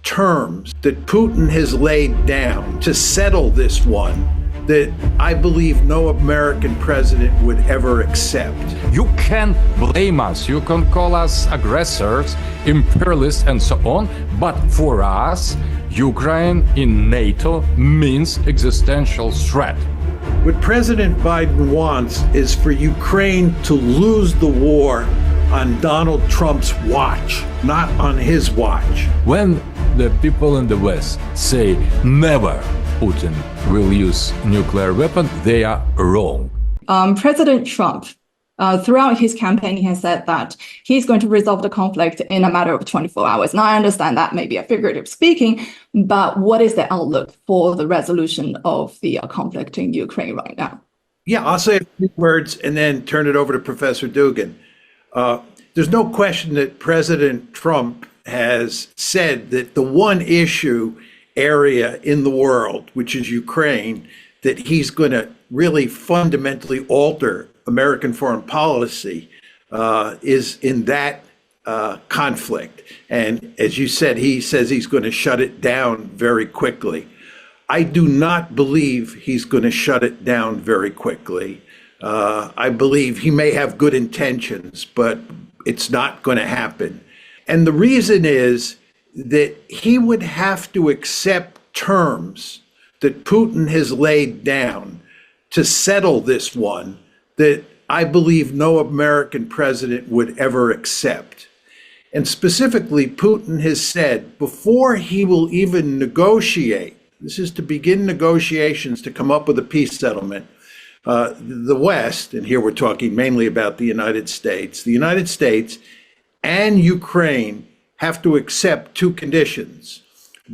terms that Putin has laid down to settle this one that I believe no American president would ever accept. You can blame us, you can call us aggressors, imperialists, and so on, but for us, Ukraine in NATO means existential threat. What President Biden wants is for Ukraine to lose the war on Donald Trump's watch, not on his watch. When the people in the West say never Putin will use nuclear weapon, they are wrong. President Trump, throughout his campaign, he has said that he's going to resolve the conflict in a matter of 24 hours. Now, I understand that may be a figurative speaking, but what is the outlook for the resolution of the conflict in Ukraine right now? Yeah, I'll say a few words and then turn it over to Professor Dugan. There's no question that President Trump has said that the one area in the world, which is Ukraine, that he's going to really fundamentally alter American foreign policy is in that conflict. And as you said, he says he's going to shut it down very quickly. I do not believe he's going to shut it down very quickly. I believe he may have good intentions, but it's not going to happen. And the reason is that he would have to accept terms that Putin has laid down to settle this one that I believe no American president would ever accept. And specifically, Putin has said before he will even negotiate, this is to begin negotiations to come up with a peace settlement, the West, and here we're talking mainly about the United States and Ukraine have to accept two conditions.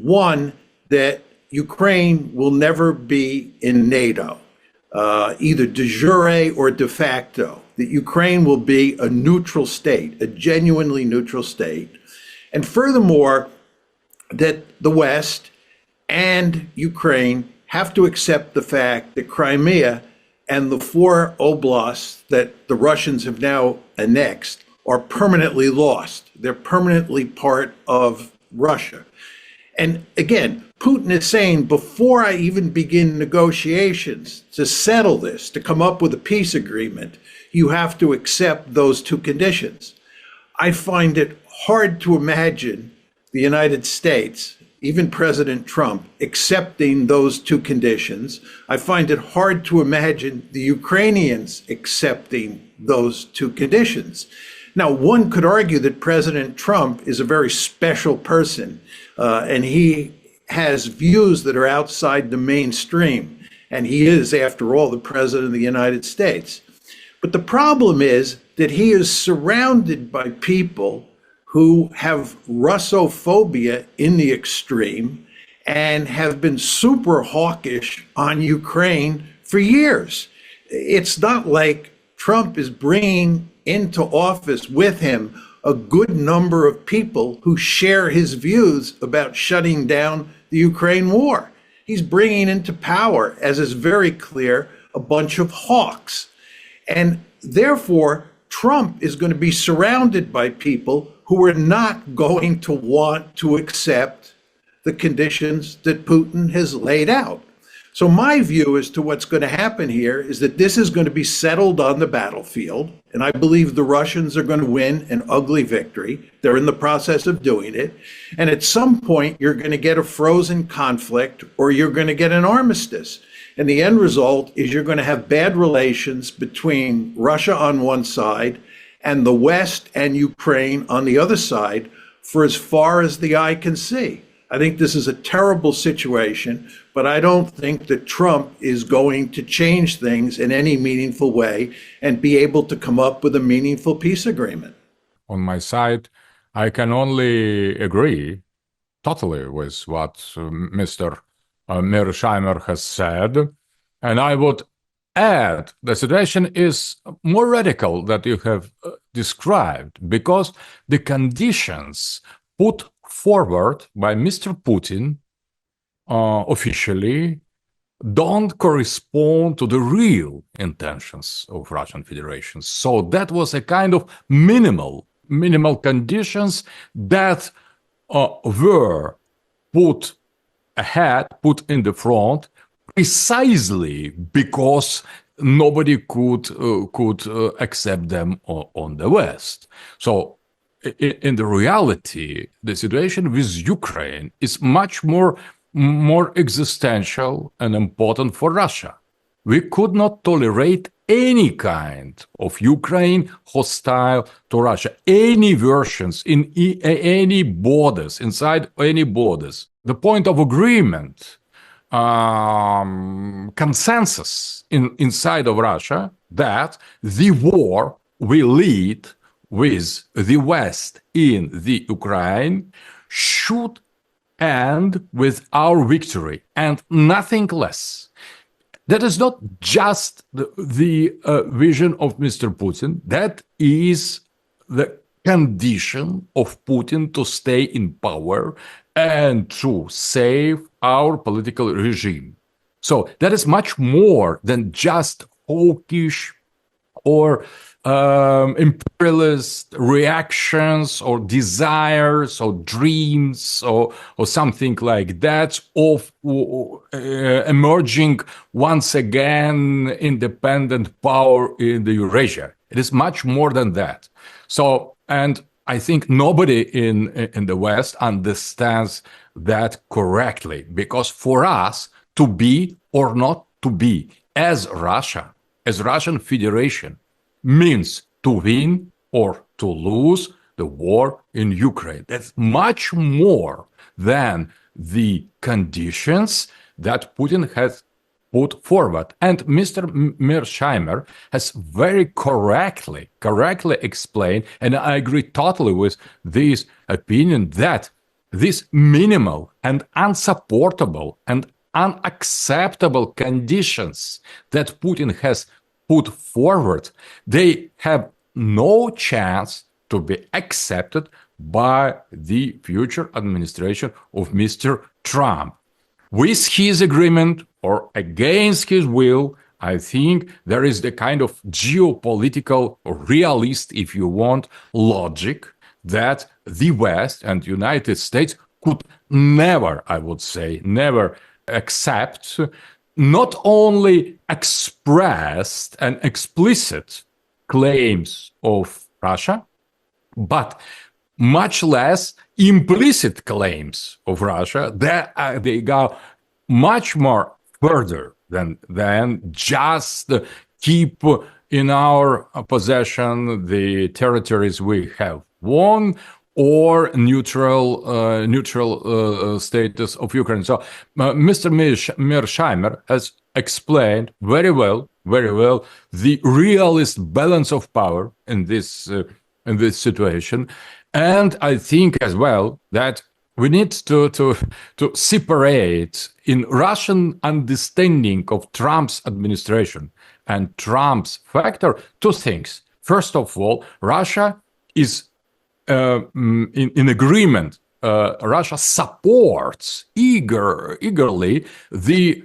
One, that Ukraine will never be in NATO, either de jure or de facto, that Ukraine will be a neutral state, a genuinely neutral state. And furthermore, that the West and Ukraine have to accept the fact that Crimea and the 4 oblasts that the Russians have now annexed are permanently lost. They're permanently part of Russia. And again, Putin is saying, before I even begin negotiations to settle this, to come up with a peace agreement, you have to accept those two conditions. I find it hard to imagine the United States, even President Trump, accepting those two conditions. I find it hard to imagine the Ukrainians accepting those two conditions. Now, one could argue that President Trump is a very special person, and he has views that are outside the mainstream, and he is, after all, the President of the United States. But the problem is that he is surrounded by people who have Russophobia in the extreme and have been super hawkish on Ukraine for years. It's not like Trump is bringing into office with him a good number of people who share his views about shutting down the Ukraine war. He's bringing into power, as is very clear, a bunch of hawks. And therefore, Trump is going to be surrounded by people who are not going to want to accept the conditions that Putin has laid out. So my view as to what's going to happen here is that this is going to be settled on the battlefield, and I believe the Russians are going to win an ugly victory. They're in the process of doing it. And at some point, you're going to get a frozen conflict, or you're going to get an armistice. And the end result is you're going to have bad relations between Russia on one side and the West and Ukraine on the other side for as far as the eye can see. I think this is a terrible situation, but I don't think that Trump is going to change things in any meaningful way and be able to come up with a meaningful peace agreement. On my side, I can only agree totally with what Mr. Mearsheimer has said. And I would add, the situation is more radical that you have described, because the conditions put forward by Mr. Putin officially don't correspond to the real intentions of Russian Federation. So that was a kind of minimal conditions that were put put in the front, precisely because nobody could accept them on the West. So in the reality, the situation with Ukraine is much more existential and important for Russia. We could not tolerate any kind of Ukraine hostile to Russia, any versions in any borders, inside any borders. The point of agreement, consensus inside of Russia that the war will lead with the West in the Ukraine should end with our victory and nothing less. That is not just the vision of Mr. Putin. That is the condition of Putin to stay in power and to save our political regime. So that is much more than just hawkish or imperialist reactions or desires or dreams or something like that of emerging once again independent power in the Eurasia. It is much more than that. So, and I think nobody in the West understands that correctly, because for us to be or not to be as Russia, as Russian Federation, means to win or to lose the war in Ukraine. That's much more than the conditions that Putin has put forward. And Mr. Mearsheimer has very correctly explained, and I agree totally with this opinion, that these minimal and unsupportable and unacceptable conditions that Putin has put forward, they have no chance to be accepted by the future administration of Mr. Trump. With his agreement or against his will, I think there is the kind of geopolitical realist, if you want, logic that the West and United States could never, I would say, never accept not only expressed and explicit claims of Russia, but much less implicit claims of Russia that they go much more further than just keep in our possession the territories we have won or neutral status of Ukraine. So Mr. Mearsheimer has explained very well the realist balance of power in this situation, and I think as well that we need to separate in Russian understanding of Trump's administration and Trump's factor two things. First of all, Russia is in agreement. Russia supports eagerly the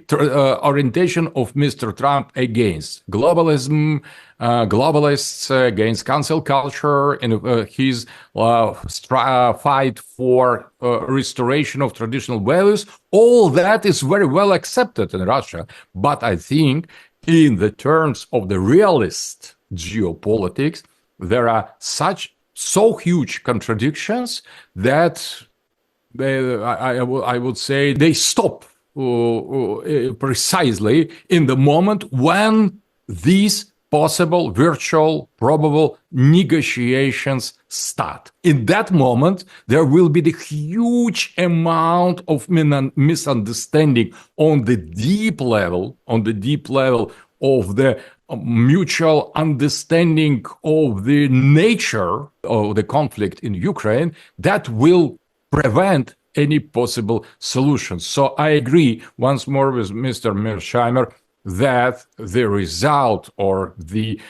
orientation of Mr. Trump against globalism, globalists, against cancel culture, and his fight for restoration of traditional values. All that is very well accepted in Russia. But I think in the terms of the realist geopolitics, there are so huge contradictions that I would say they stop precisely in the moment when these possible, virtual, probable negotiations start. In that moment, there will be the huge amount of misunderstanding on the deep level of the mutual understanding of the nature of the conflict in Ukraine that will prevent any possible solutions. So I agree once more with Mr. Mearsheimer that the result or the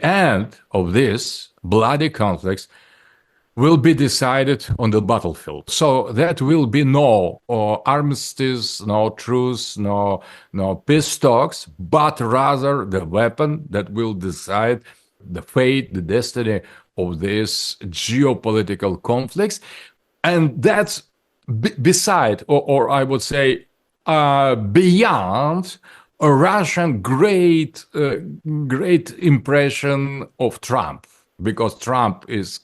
end of this bloody conflict will be decided on the battlefield. So that will be no armistice, no truce, no peace talks, but rather the weapon that will decide the fate, the destiny of these geopolitical conflicts. And that's beside, or I would say beyond a Russian great impression of Trump, because Trump is,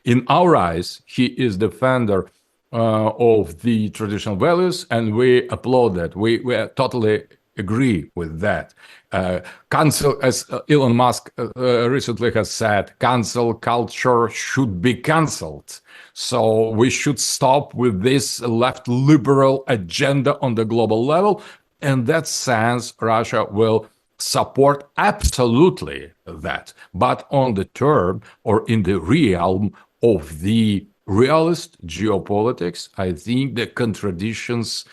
in our eyes, he is defender of the traditional values, and we applaud that. We totally agree with that. Cancel, as Elon Musk recently has said, cancel culture should be canceled. So we should stop with this left liberal agenda on the global level. In that sense, Russia will support absolutely that. But on the term or in the realm of the realist geopolitics, I think the contradictions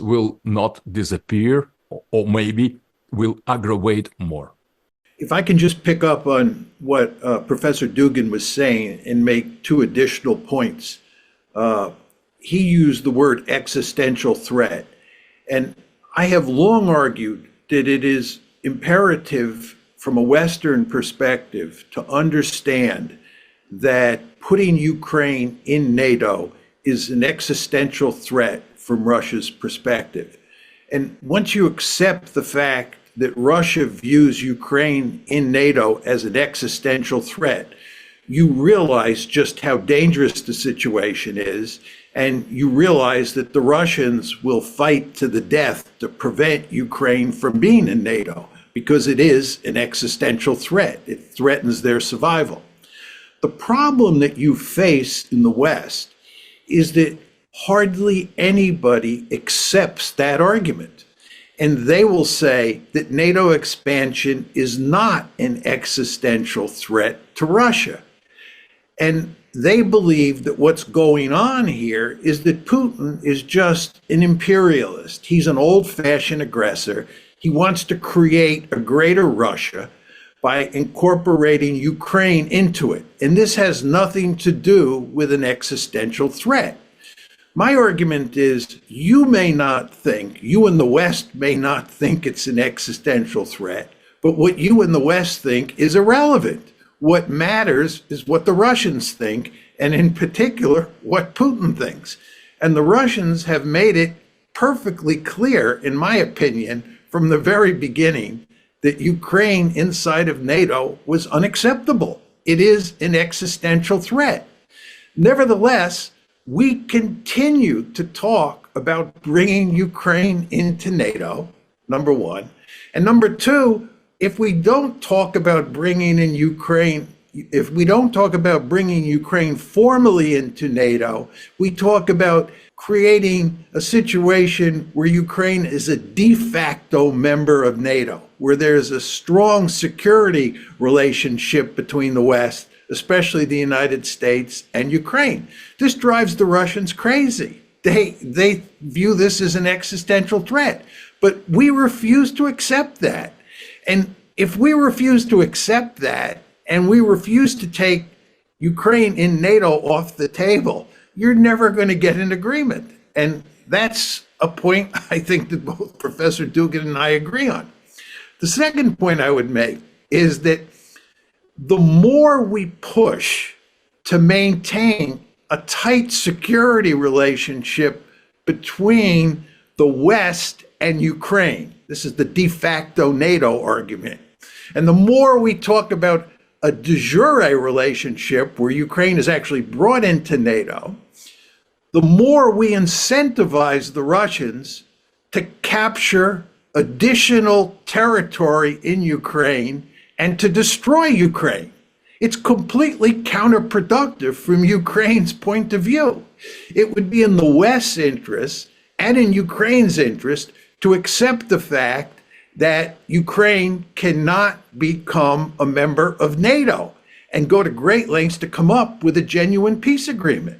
will not disappear, or maybe will aggravate more. If I can just pick up on what Professor Dugan was saying and make two additional points. He used the word existential threat. And I have long argued that it is imperative from a Western perspective to understand that putting Ukraine in NATO is an existential threat from Russia's perspective. And once you accept the fact that Russia views Ukraine in NATO as an existential threat, you realize just how dangerous the situation is, and you realize that the Russians will fight to the death to prevent Ukraine from being in NATO, because it is an existential threat. It threatens their survival. The problem that you face in the West is that hardly anybody accepts that argument. And they will say that NATO expansion is not an existential threat to Russia. And they believe that what's going on here is that Putin is just an imperialist. He's an old-fashioned aggressor. He wants to create a greater Russia by incorporating Ukraine into it. And this has nothing to do with an existential threat. My argument is you may not think, you in the West may not think it's an existential threat, but what you in the West think is irrelevant. What matters is what the Russians think, and in particular, what Putin thinks. And the Russians have made it perfectly clear, in my opinion, from the very beginning, that Ukraine inside of NATO was unacceptable. It is an existential threat. Nevertheless, we continue to talk about bringing Ukraine into NATO, number one. And number two, if we don't talk about bringing Ukraine formally into NATO, we talk about creating a situation where Ukraine is a de facto member of NATO, where there's a strong security relationship between the West, especially the United States, and Ukraine. This drives the Russians crazy. They view this as an existential threat, but we refuse to accept that. And if we refuse to accept that, and we refuse to take Ukraine in NATO off the table, you're never going to get an agreement. And that's a point I think that both Professor Dugan and I agree on. The second point I would make is that the more we push to maintain a tight security relationship between the West and Ukraine, this is the de facto NATO argument, and the more we talk about a de jure relationship where Ukraine is actually brought into NATO, the more we incentivize the Russians to capture additional territory in Ukraine and to destroy Ukraine. It's completely counterproductive from Ukraine's point of view. It would be in the West's interest and in Ukraine's interest to accept the fact that Ukraine cannot become a member of NATO and go to great lengths to come up with a genuine peace agreement.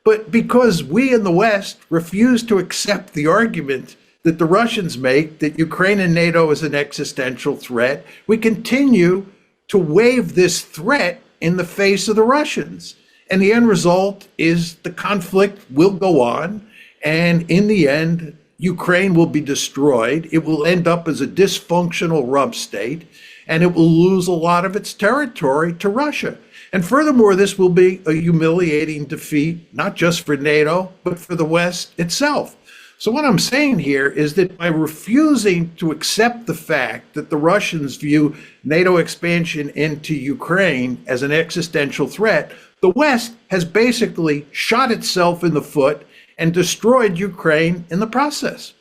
But because we in the West refuse to accept the argument that the Russians make, that Ukraine and NATO is an existential threat, we continue to wave this threat in the face of the Russians. And the end result is the conflict will go on, and in the end, Ukraine will be destroyed. It will end up as a dysfunctional rump state, and it will lose a lot of its territory to Russia. And furthermore, this will be a humiliating defeat, not just for NATO, but for the West itself. So what I'm saying here is that by refusing to accept the fact that the Russians view NATO expansion into Ukraine as an existential threat, the West has basically shot itself in the foot and destroyed Ukraine in the process.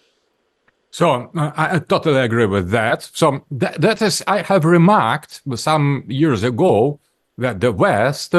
So I totally agree with that. So that is, I have remarked some years ago that the West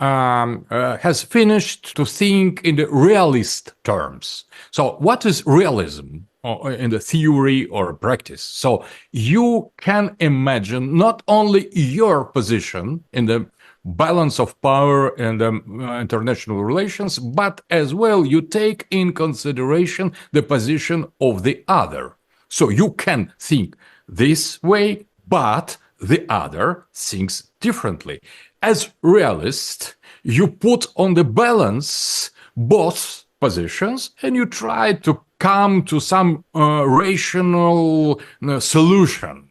has finished to think in the realist terms. So what is realism in the theory or practice? So you can imagine not only your position in the balance of power in the international relations, but as well you take in consideration the position of the other. So you can think this way, but the other thinks differently. As realist, you put on the balance both positions and you try to come to some rational solution.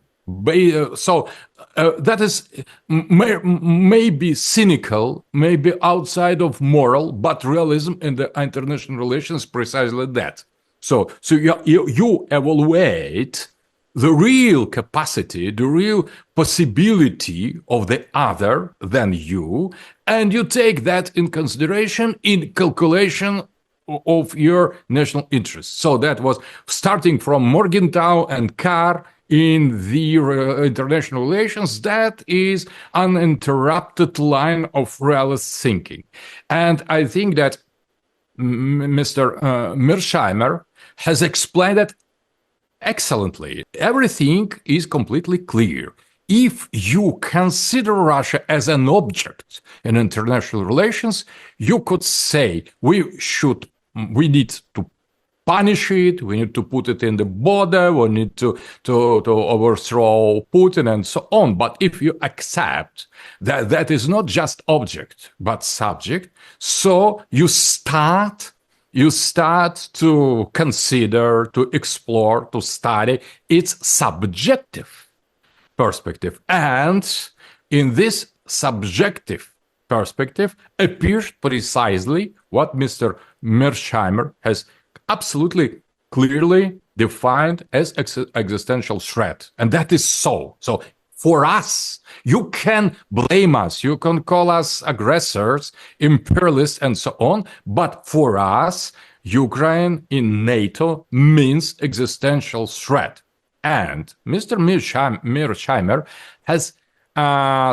So that is maybe cynical, maybe outside of moral, but realism in the international relations precisely that. So you evaluate the real capacity, the real possibility of the other than you, and you take that in consideration in calculation of your national interests. So that was starting from Morgenthau and Carr in the international relations. That is uninterrupted line of realist thinking. And I think that Mr. Mearsheimer has explained that excellently. Everything is completely clear. If you consider Russia as an object in international relations, you could say we need to punish it, we need to put it in the border, we need to overthrow Putin and so on. But if you accept that that is not just object, but subject, so you start to consider, to explore, to study its subjective perspective. And in this subjective perspective appears precisely what Mr. Mearsheimer has absolutely clearly defined as existential threat. And that is so. So for us, you can blame us, you can call us aggressors, imperialists, and so on. But for us, Ukraine in NATO means existential threat. And Mr. Mearsheimer has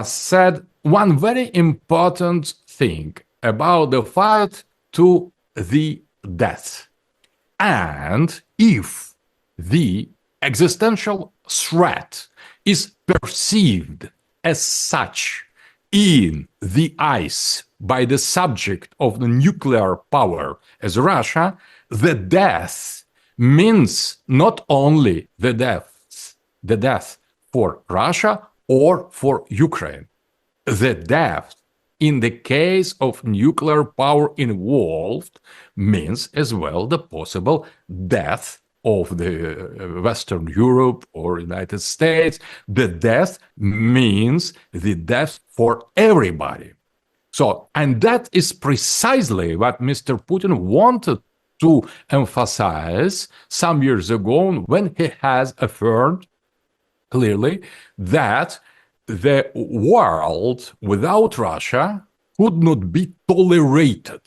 said one very important thing about the fight to the death. And if the existential threat is perceived as such in the eyes by the subject of the nuclear power as Russia, the death means not only the death for Russia or for Ukraine. The death in the case of nuclear power involved means as well the possible death of the Western Europe or United States. The death means the death for everybody. So, and that is precisely what Mr. Putin wanted to emphasize some years ago when he has affirmed clearly that the world without Russia could not be tolerated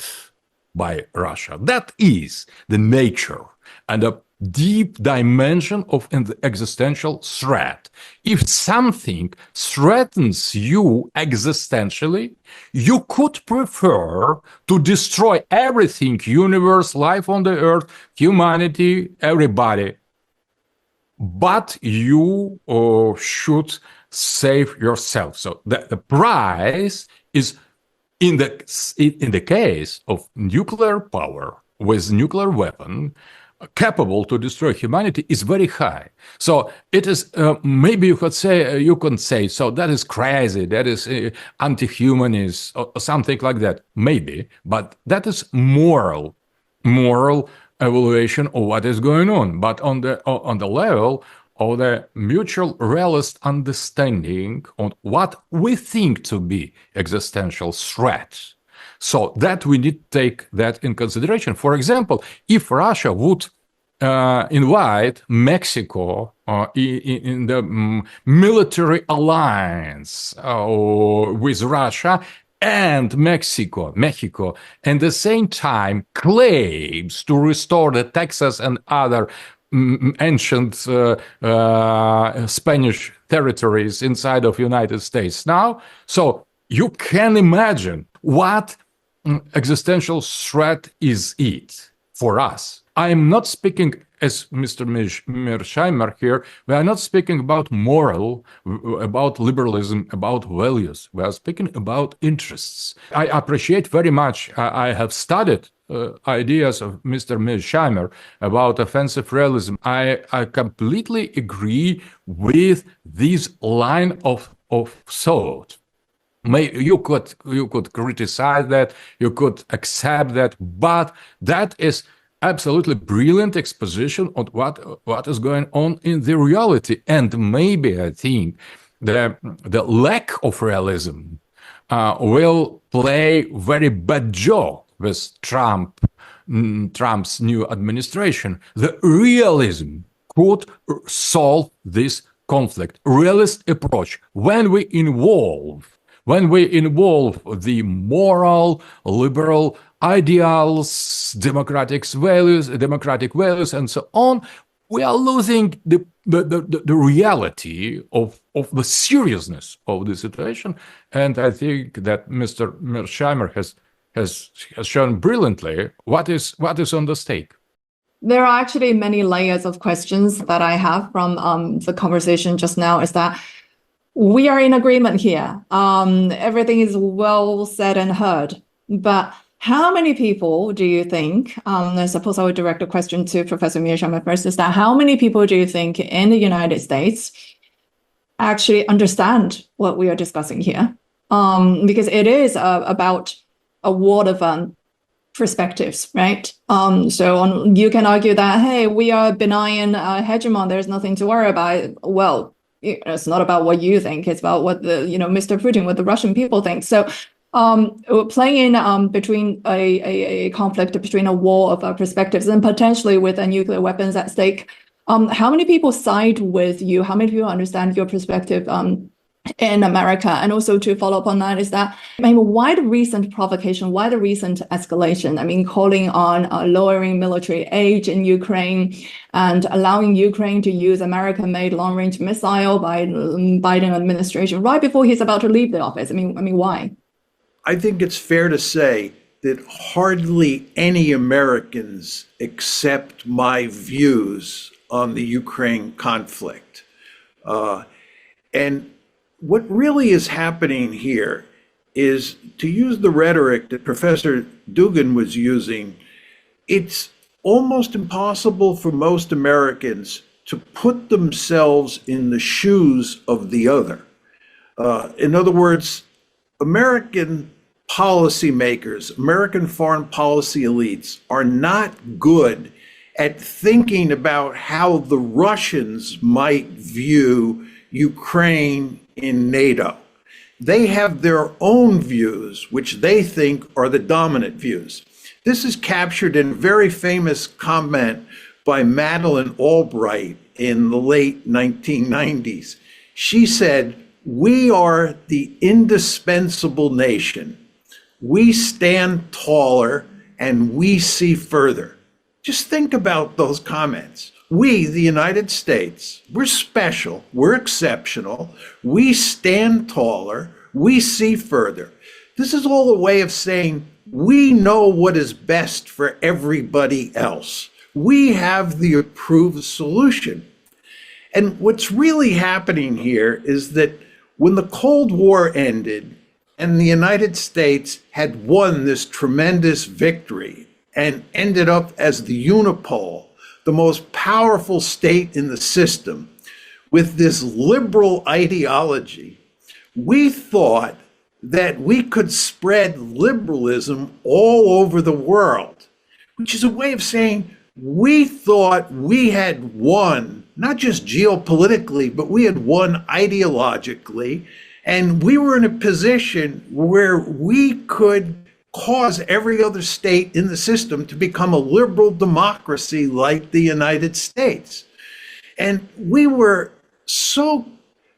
by Russia. That is the nature and a deep dimension of an existential threat. If something threatens you existentially, you could prefer to destroy everything, universe, life on the earth, humanity, everybody. But you should save yourself. So the price is in the case of nuclear power with nuclear weapon capable to destroy humanity is very high. So it is maybe you can say so that is crazy, that is anti-humanist or something like that, maybe, but that is moral evaluation of what is going on. But on the level of the mutual realist understanding on what we think to be existential threats. So that we need to take that in consideration. For example, if Russia would invite Mexico in the military alliance with Russia and Mexico, and at the same time claims to restore the Texas and other ancient Spanish territories inside of United States now. So you can imagine what existential threat is it for us. I am not speaking, as Mr. Mearsheimer here, we are not speaking about moral, about liberalism, about values. We are speaking about interests. I appreciate very much, I have studied ideas of Mr. Mearsheimer about offensive realism. I completely agree with this line of thought. You could criticize that, you could accept that, but that is absolutely brilliant exposition of what is going on in the reality. And maybe I think the lack of realism will play very bad job with Trump's new administration. The realism could solve this conflict. Realist approach. When we involve the moral, liberal ideals, democratic values, and so on, we are losing the reality of the seriousness of the situation. And I think that Mr. Mearsheimer has shown brilliantly what is on the stake. There are actually many layers of questions that I have from the conversation just now. Is that we are in agreement here. Everything is well said and heard. But how many people do you think, I suppose I would direct a question to Professor Mearsheimer first, is that how many people do you think in the United States actually understand what we are discussing here? Because it is about a world of perspectives, right? You can argue that, hey, we are a benign hegemon, there's nothing to worry about. Well, it's not about what you think, it's about what Mr. Putin, what the Russian people think. So playing in between a conflict, between a war of perspectives, and potentially with nuclear weapons at stake, how many people side with you? How many people understand your perspective in America? And also to follow up on that is that, why the recent provocation? Why the recent escalation? Calling on lowering military aid in Ukraine and allowing Ukraine to use American-made long-range missile by Biden administration right before he's about to leave the office. Why? I think it's fair to say that hardly any Americans accept my views on the Ukraine conflict. And what really is happening here is, to use the rhetoric that Professor Dugan was using, it's almost impossible for most Americans to put themselves in the shoes of the other. In other words, American policymakers, American foreign policy elites are not good at thinking about how the Russians might view Ukraine in NATO. They have their own views, which they think are the dominant views. This is captured in a very famous comment by Madeleine Albright in the late 1990s. She said, "We are the indispensable nation. We stand taller and we see further." Just think about those comments. We, the United States, we're special, we're exceptional, we stand taller, we see further. This is all a way of saying we know what is best for everybody else. We have the approved solution. And what's really happening here is that when the Cold War ended and the United States had won this tremendous victory and ended up as the unipole, the most powerful state in the system, with this liberal ideology, we thought that we could spread liberalism all over the world, which is a way of saying we thought we had won not just geopolitically, but we had won ideologically. And we were in a position where we could cause every other state in the system to become a liberal democracy like the United States. And we were so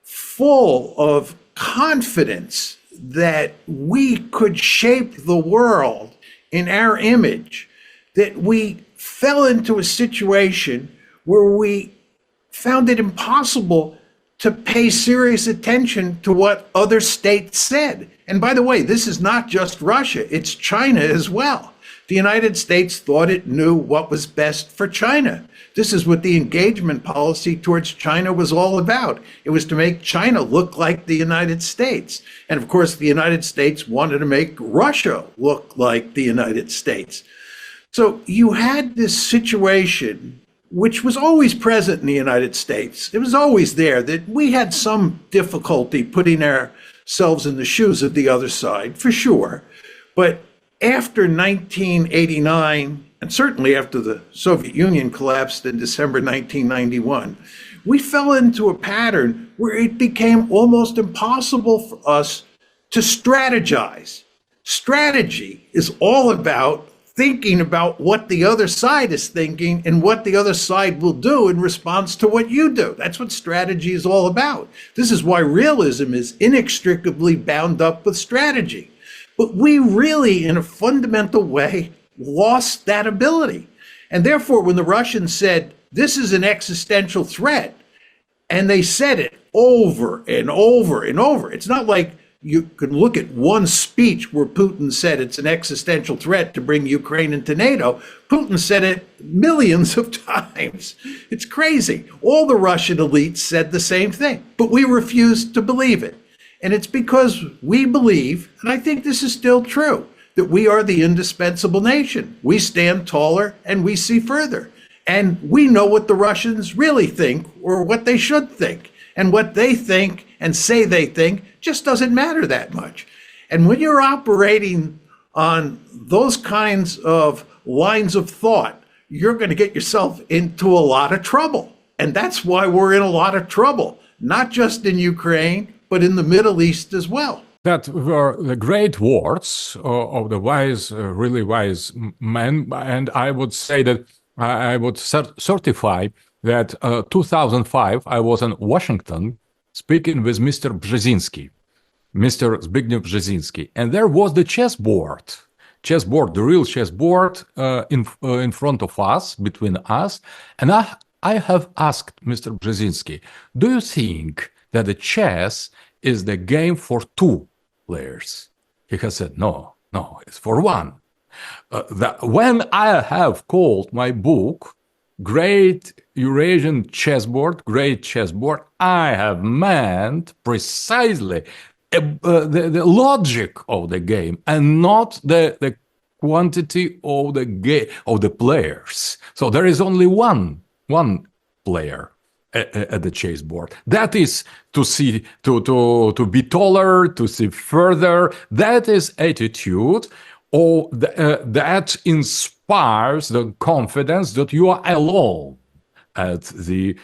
full of confidence that we could shape the world in our image that we fell into a situation where we found it impossible to pay serious attention to what other states said. And by the way, this is not just Russia, it's China as well. The United States thought it knew what was best for China. This is what the engagement policy towards China was all about. It was to make China look like the United States. And of course, the United States wanted to make Russia look like the United States. So you had this situation which was always present in the United States. It was always there that we had some difficulty putting ourselves in the shoes of the other side, for sure. But after 1989, and certainly after the Soviet Union collapsed in December 1991, we fell into a pattern where it became almost impossible for us to strategize. Strategy is all about thinking about what the other side is thinking and what the other side will do in response to what you do. That's what strategy is all about. This is why realism is inextricably bound up with strategy. But we really, in a fundamental way, lost that ability. And therefore, when the Russians said, this is an existential threat, and they said it over and over and over, it's not like you can look at one speech where Putin said it's an existential threat to bring Ukraine into NATO. Putin said it millions of times. It's crazy. All the Russian elites said the same thing, but we refused to believe it. And it's because we believe, and I think this is still true, that we are the indispensable nation. We stand taller and we see further. And we know what the Russians really think or what they should think. And what they think and say they think just doesn't matter that much. And when you're operating on those kinds of lines of thought, you're going to get yourself into a lot of trouble. And that's why we're in a lot of trouble, not just in Ukraine, but in the Middle East as well. That were the great words of the wise, really wise men. And I would say that I would certify that 2005, I was in Washington speaking with Mr. Brzezinski, Mr. Zbigniew Brzezinski, and there was the chessboard, the real chessboard in front of us, between us, and I have asked Mr. Brzezinski, do you think that the chess is the game for two players? He has said, no, it's for one. When I have called my book Great Eurasian Chessboard, Great Chessboard, I have meant precisely the logic of the game and not the quantity of the players. So there is only one player at the chessboard. That is to see, to be taller, to see further. That is attitude. Or that inspires the confidence that you are alone at the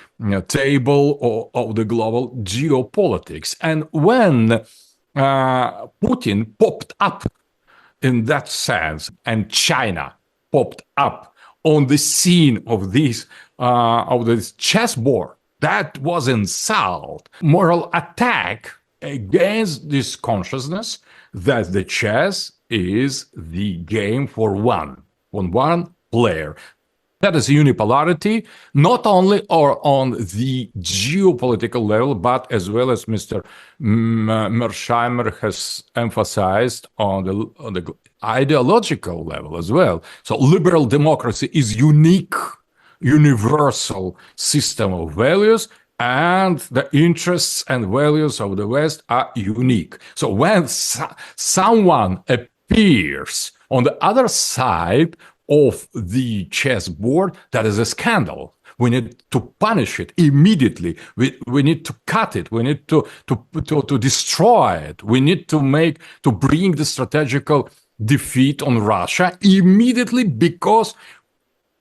table of the global geopolitics. And when Putin popped up in that sense, and China popped up on the scene of this chessboard, that was insult, moral attack against this consciousness that the chess is the game for one player. That is unipolarity, not only on the geopolitical level, but as well as Mr. Mearsheimer has emphasized on the ideological level as well. So liberal democracy is unique, universal system of values, and the interests and values of the West are unique. So when someone appears on the other side of the chessboard, that is a scandal. We need to punish it immediately. We need to cut it. We need to destroy it. We need to bring the strategical defeat on Russia immediately, because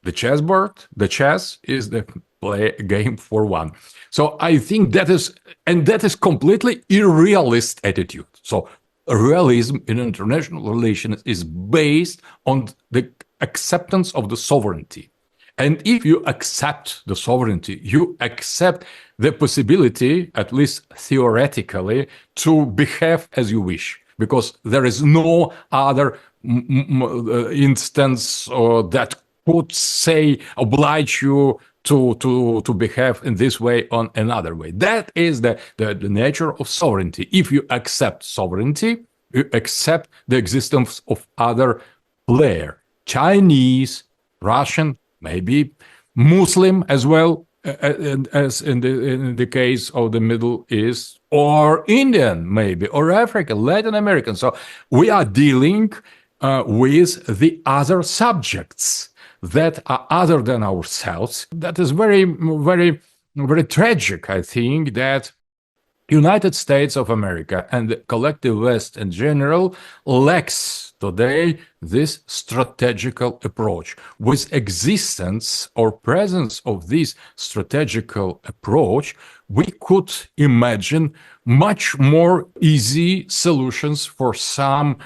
the chess is the play a game for one. So I think that is completely irrealist attitude. So realism in international relations is based on the acceptance of the sovereignty. And if you accept the sovereignty, you accept the possibility, at least theoretically, to behave as you wish, because there is no other instance that could say, oblige you to behave in this way on another way. That is the nature of sovereignty. If you accept sovereignty, you accept the existence of other player, Chinese, Russian, maybe Muslim as well, as in the case of the Middle East, or Indian maybe, or African, Latin American. So we are dealing with the other subjects that are other than ourselves. That is very, very, very tragic, I think, that United States of America and the collective West in general lacks today this strategical approach. With existence or presence of this strategical approach, we could imagine much more easy solutions for some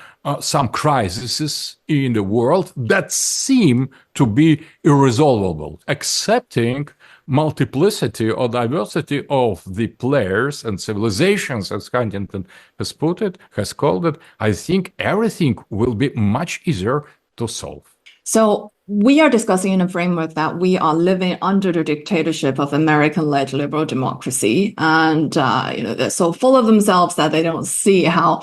crises in the world that seem to be irresolvable. Accepting multiplicity or diversity of the players and civilizations, as Huntington has called it, I think everything will be much easier to solve. So we are discussing in a framework that we are living under the dictatorship of American-led liberal democracy, and they're so full of themselves that they don't see how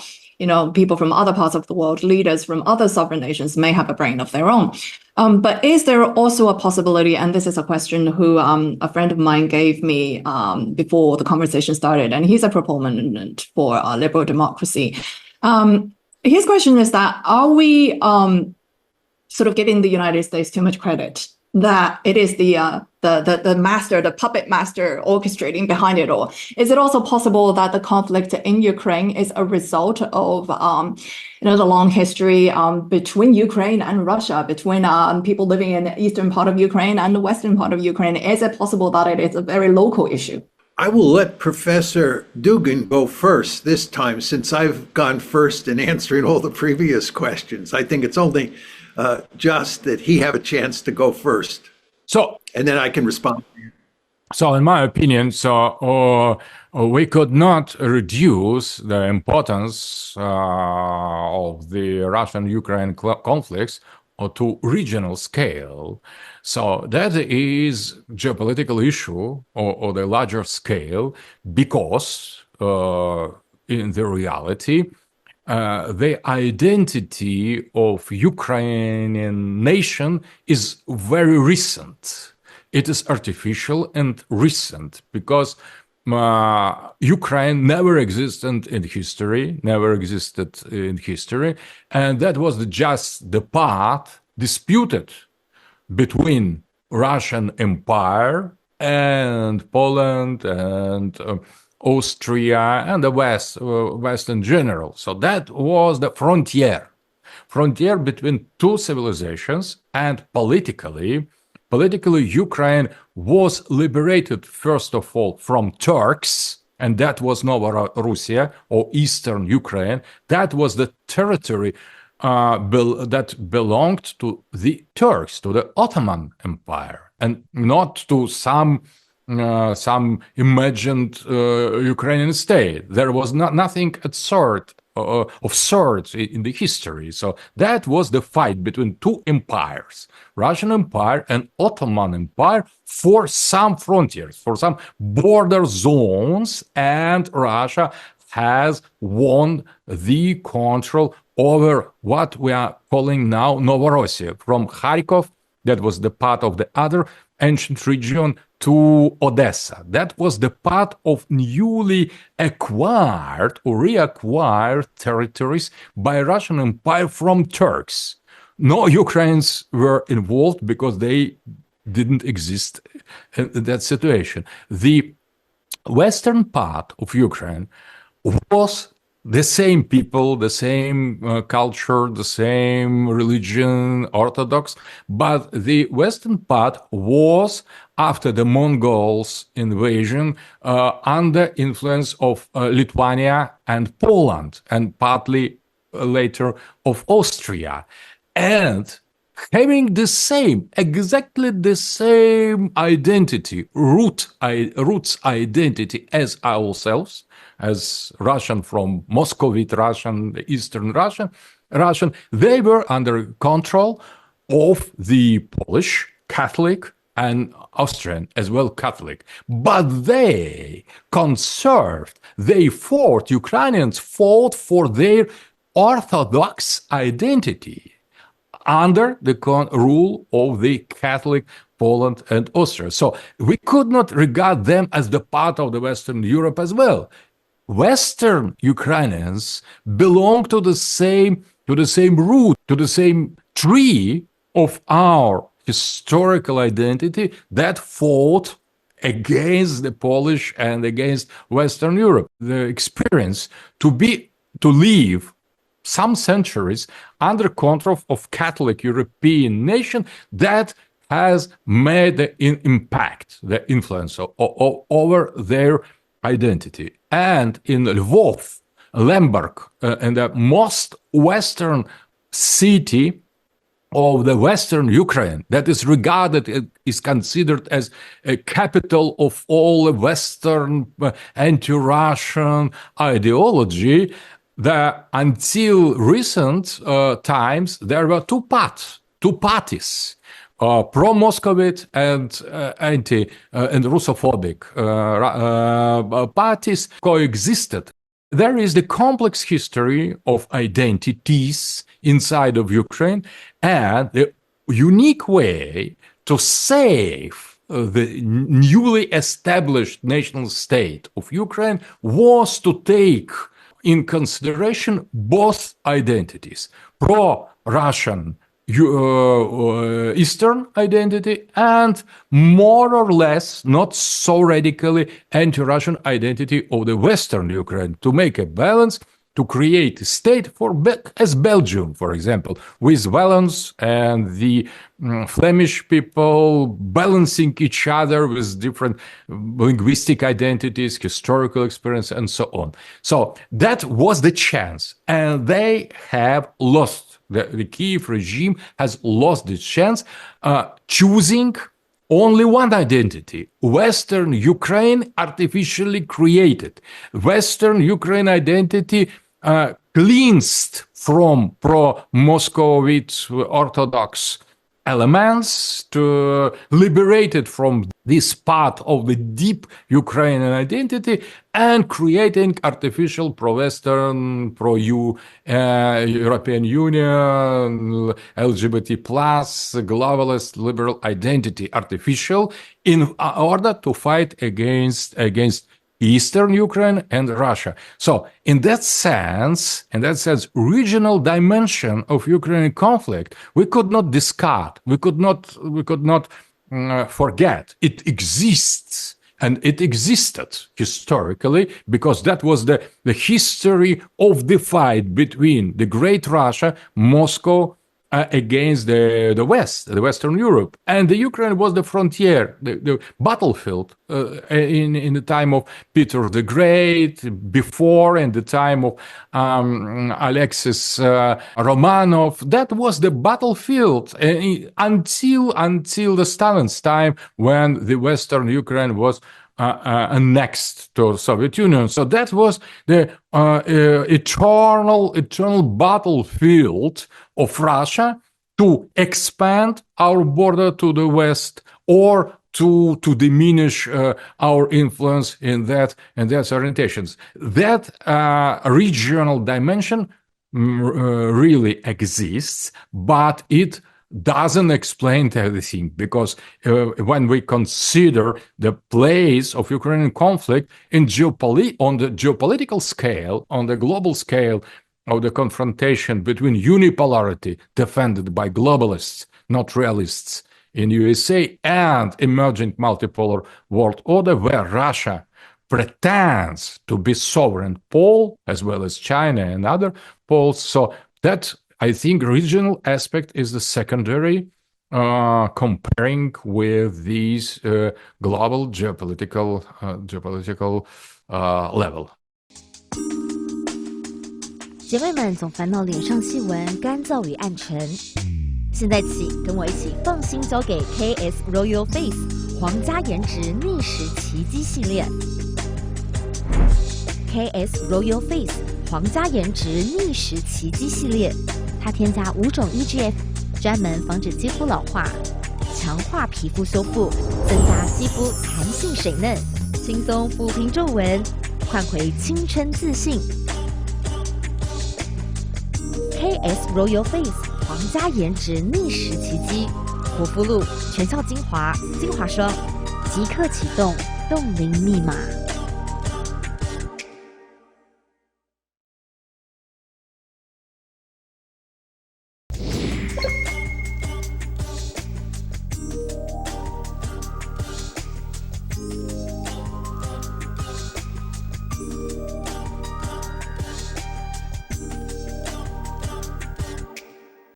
people from other parts of the world, leaders from other sovereign nations, may have a brain of their own. But is there also a possibility, and this is a question who a friend of mine gave me before the conversation started, and he's a proponent for liberal democracy. His question is that, are we sort of giving the United States too much credit, that it is the master, the puppet master orchestrating behind it all? Is it also possible that the conflict in Ukraine is a result of the long history between Ukraine and Russia, between people living in the eastern part of Ukraine and the western part of Ukraine? Is it possible that it is a very local issue? I will let Professor Dugan go first this time, since I've gone first in answering all the previous questions. I think it's only just that he have a chance to go first. And then I can respond. So in my opinion, we could not reduce the importance of the Russian-Ukraine conflicts to regional scale. So that is geopolitical issue or the larger scale, because in the reality, the identity of Ukrainian nation is very recent. It is artificial and recent, because Ukraine never existed in history, and that was just the part disputed between Russian Empire and Poland and Austria and the West in general. So that was the frontier between two civilizations, and politically, Ukraine was liberated, first of all, from Turks, and that was Novorossiya or Eastern Ukraine. That was the territory that belonged to the Turks, to the Ottoman Empire, and not to some imagined Ukrainian state. There was nothing of sorts in the history. So that was the fight between two empires, Russian Empire and Ottoman Empire, for some frontiers, for some border zones, and Russia has won the control over what we are calling now Novorossiya, from Kharkov, that was the part of the other ancient region, to Odessa. That was the part of newly acquired or reacquired territories by Russian Empire from Turks. No Ukrainians were involved because they didn't exist in that situation. The western part of Ukraine was the same people, the same culture, the same religion, Orthodox, but the western part was, after the Mongols invasion, under influence of Lithuania and Poland, and partly later of Austria. And having the same, exactly the same identity, roots identity as ourselves, as Russian from Muscovite Russian, Eastern Russian, they were under control of the Polish Catholic and Austrian as well Catholic. But they conserved, Ukrainians fought for their Orthodox identity under the rule of the Catholic Poland and Austria. So we could not regard them as the part of the Western Europe as well. Western Ukrainians belong to the same root, to the same tree of our historical identity that fought against the Polish and against Western Europe. The experience to live some centuries under control of Catholic European nation that has made the impact, the influence over their identity. And in Lvov, Lemberg, and the most western city of the Western Ukraine, that is considered as a capital of all Western anti-Russian ideology, until recent times, there were two parties, pro-Moscovite and and Russophobic parties coexisted. There is the complex history of identities inside of Ukraine, and the unique way to save the newly established national state of Ukraine was to take in consideration both identities, pro-Russian Eastern identity and more or less, not so radically, anti-Russian identity of the Western Ukraine, to make a balance, to create a state as Belgium, for example, with Wallons and the Flemish people balancing each other with different linguistic identities, historical experience, and so on. So that was the chance, and they have lost. The Kiev regime has lost its chance, choosing only one identity, Western Ukraine, artificially created. Western Ukraine identity cleansed from pro-Moscovite Orthodox elements, to liberated from this part of the deep Ukrainian identity, and creating artificial pro-Western, pro-European Union, LGBT plus, globalist liberal identity, artificial, in order to fight against Eastern Ukraine and Russia. So in that sense, regional dimension of Ukrainian conflict, we could not discard, we could not forget. It exists, and it existed historically, because that was the history of the fight between the Great Russia, Moscow, against the West, the Western Europe. And the Ukraine was the frontier, the battlefield in the time of Peter the Great, before, and the time of Alexis Romanov. That was the battlefield until the Stalin's time, when the Western Ukraine was annexed to Soviet Union. So that was the eternal battlefield of Russia to expand our border to the West, or to diminish our influence in that orientations. That regional dimension really exists, but it doesn't explain everything, because when we consider the place of Ukrainian conflict on the geopolitical scale, on the global scale of the confrontation between unipolarity defended by globalists, not realists, in USA, and emerging multipolar world order, where Russia pretends to be sovereign pole, as well as China and other poles. So that, I think, regional aspect is the secondary, comparing with these global geopolitical level. 姐妹们总烦恼脸上细纹、干燥与暗沉，现在起跟我一起放心交给 KS Royal Face 皇家颜值逆时奇迹系列。KS Royal Face 皇家颜值逆时奇迹系列，它添加5种 EGF， 专门防止肌肤老化，强化皮肤修复，增加肌肤弹性水嫩，轻松抚平皱纹，换回青春自信。KS Royal Face 皇家颜值逆时奇迹，活肤露、全效精华、精华霜，即刻启动冻龄密码。